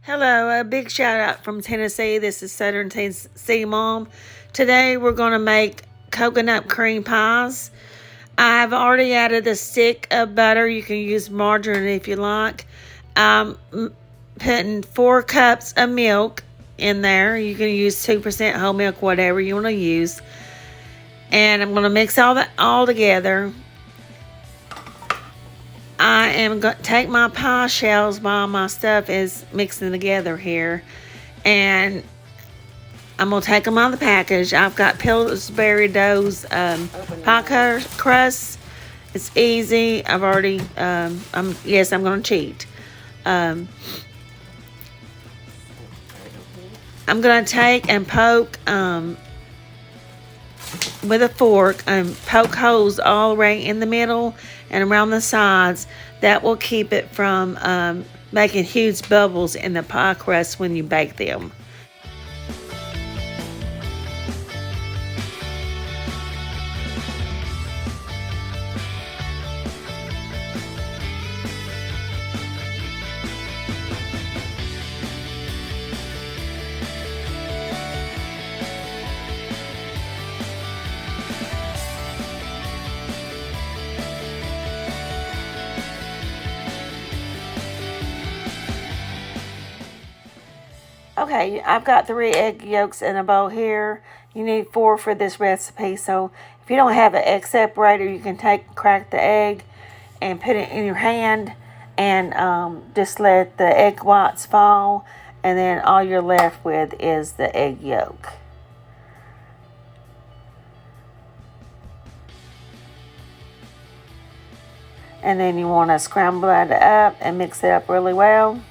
Hello, a big shout out from Tennessee. This is Southern Tennessee Mom. Today we're going to make coconut cream pies. I've already added a stick of butter. You can use margarine if you like. I'm putting 4 cups of milk in there. You can use 2% whole milk, whatever you want to use. And I'm going to mix all together. I am going to take my pie shells while my stuff is mixing together here. And I'm going to take them out of the package. I've got Pillsbury Dough's pie crust. It's easy. I've already, I'm going to cheat. I'm going to take and poke with a fork and poke holes all right in the middle and around the sides. That will keep it from making huge bubbles in the pie crust when you bake them. Okay, I've got 3 egg yolks in a bowl here. You need 4 for this recipe. So if you don't have an egg separator, you can crack the egg and put it in your hand and just let the egg whites fall. And then all you're left with is the egg yolk. And then you want to scramble it up and mix it up really well.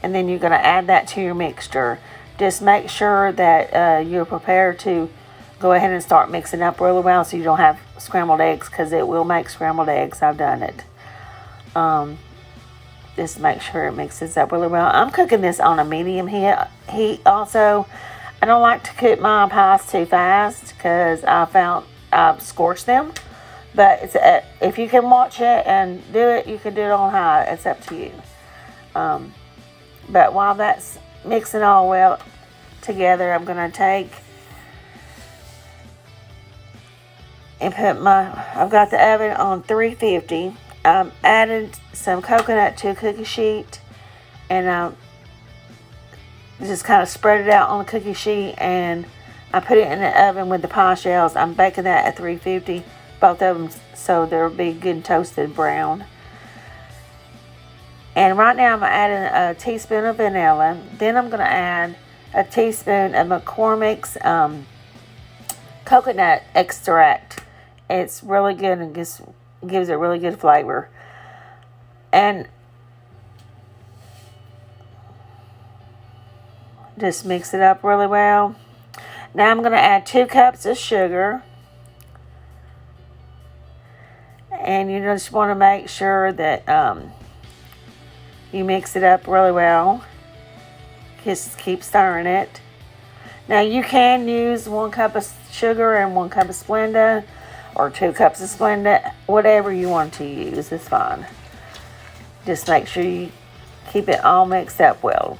And then you're going to add that to your mixture. Just make sure that you're prepared to go ahead and start mixing up really well so you don't have scrambled eggs, because it will make scrambled eggs. I've done it. Just make sure it mixes up really well. I'm cooking this on a medium heat also. I don't like to cook my pies too fast because I found I've scorched them. But it's if you can watch it and do it, you can do it on high. It's up to you. But while that's mixing all well together, I'm going to take and I've got the oven on 350. Added some coconut to a cookie sheet, and just kind of spread it out on the cookie sheet, and I put it in the oven with the pie shells. I'm baking that at 350, both of them, so they'll be good and toasted brown. And right now I'm adding a teaspoon of vanilla. Then I'm going to add a teaspoon of McCormick's coconut extract. It's really good and gives it really good flavor. And just mix it up really well. Now I'm going to add 2 cups of sugar. And you just want to make sure that you mix it up really well. Just keep stirring it. Now you can use 1 cup of sugar and 1 cup of Splenda, or 2 cups of Splenda, whatever you want to use is fine. Just make sure you keep it all mixed up well.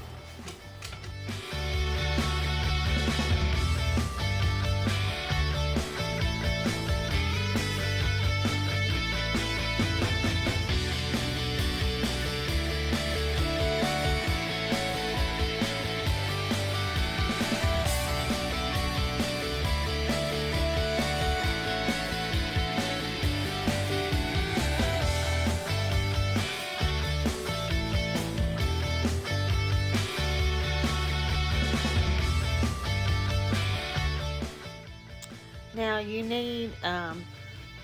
Now you need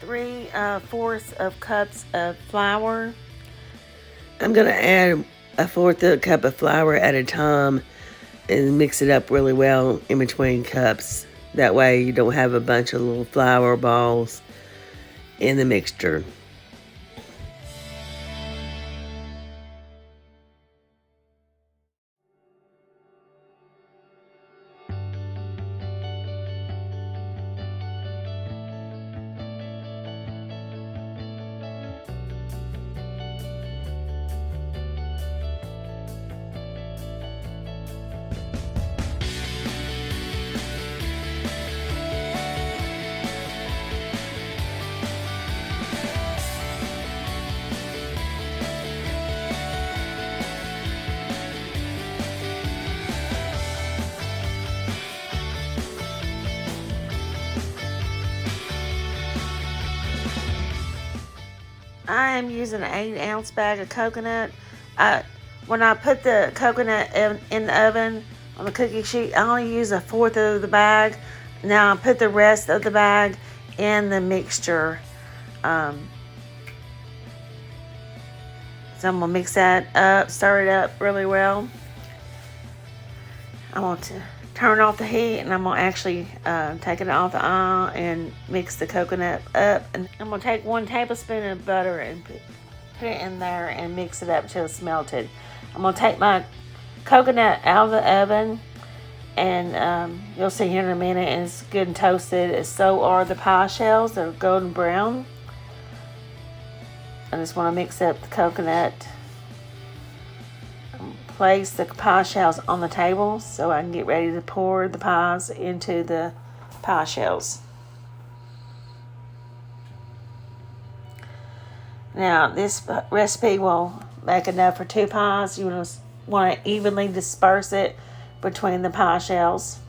3/4 of cups of flour. I'm going to add 1/4 cup of flour at a time and mix it up really well in between cups. That way you don't have a bunch of little flour balls in the mixture. I am using an 8-ounce bag of coconut. When I put the coconut in the oven on the cookie sheet, I only use a fourth of the bag. Now I put the rest of the bag in the mixture. So I'm going to mix that up, stir it up really well. I want to turn off the heat, and I'm going to actually take it off the aisle and mix the coconut up. And I'm going to take 1 tablespoon of butter and put it in there and mix it up until it's melted. I'm going to take my coconut out of the oven, and you'll see here in a minute, and it's good and toasted. And so are the pie shells. They're golden brown. I just want to mix up the coconut. Place the pie shells on the table so I can get ready to pour the pies into the pie shells. Now this recipe will make enough for 2 pies. You want to evenly disperse it between the pie shells.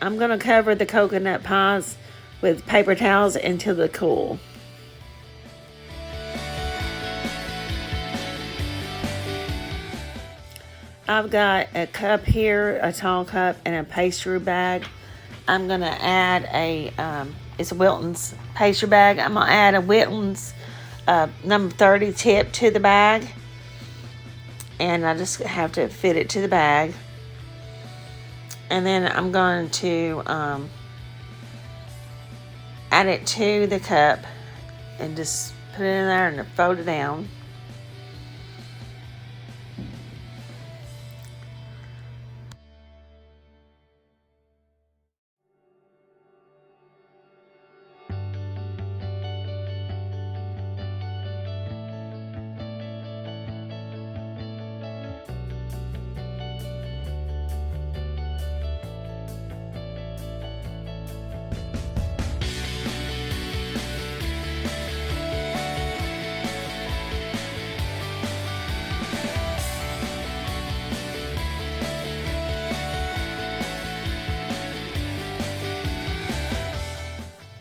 I'm going to cover the coconut pies with paper towels until they cool. I've got a cup here, a tall cup, and a pastry bag. I'm going to add it's a Wilton's pastry bag. I'm going to add a Wilton's number 30 tip to the bag. And I just have to fit it to the bag. And then I'm going to add it to the cup and just put it in there and fold it down.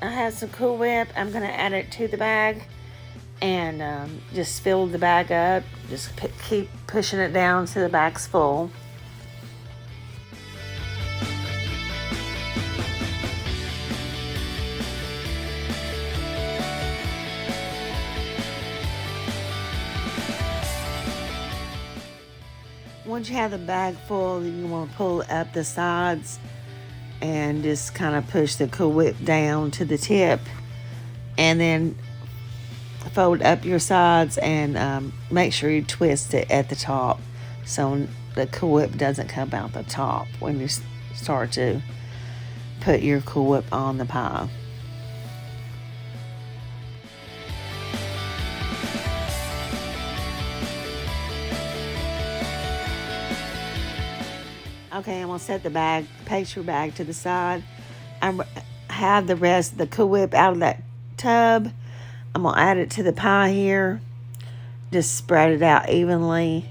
I have some Cool Whip. I'm going to add it to the bag and just fill the bag up. Just keep pushing it down till the bag's full. Once you have the bag full, you want to pull up the sides and just kind of push the Cool Whip down to the tip, and then fold up your sides and make sure you twist it at the top so the Cool Whip doesn't come out the top when you start to put your Cool Whip on the pie. Okay, I'm going to set the pastry bag to the side. I have the rest of the Cool Whip out of that tub. I'm going to add it to the pie here. Just spread it out evenly.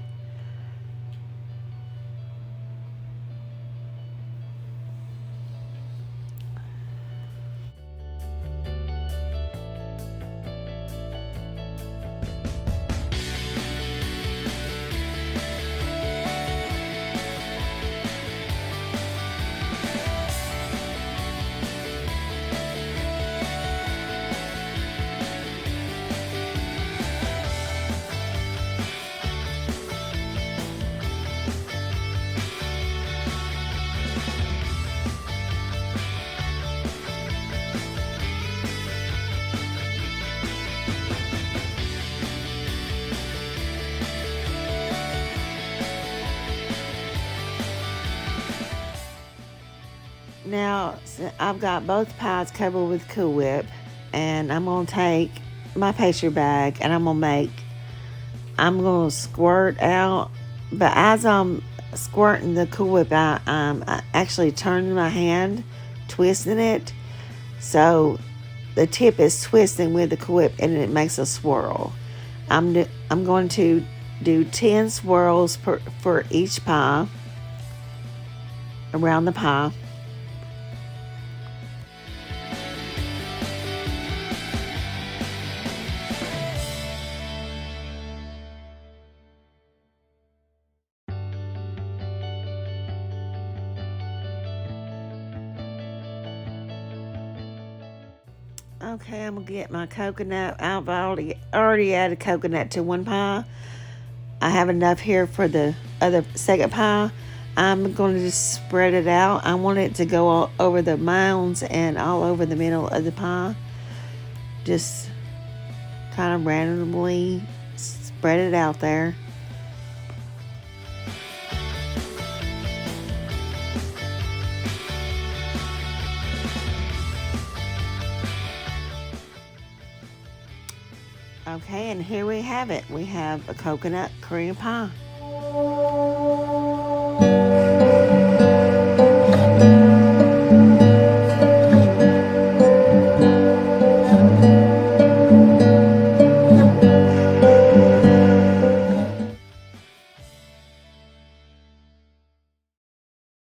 Now, I've got both pies covered with Cool Whip, and I'm going to take my pastry bag and I'm going to squirt out. But as I'm squirting the Cool Whip out, I'm actually turning my hand, twisting it. So the tip is twisting with the Cool Whip and it makes a swirl. I'm going to do 10 swirls for each pie around the pie. Okay, I'm gonna get my coconut. I've already added coconut to one pie. I have enough here for the second pie. I'm going to just spread it out. I want it to go all over the mounds and all over the middle of the pie. Just kind of randomly spread it out there. Okay, and here we have it. We have a coconut cream pie.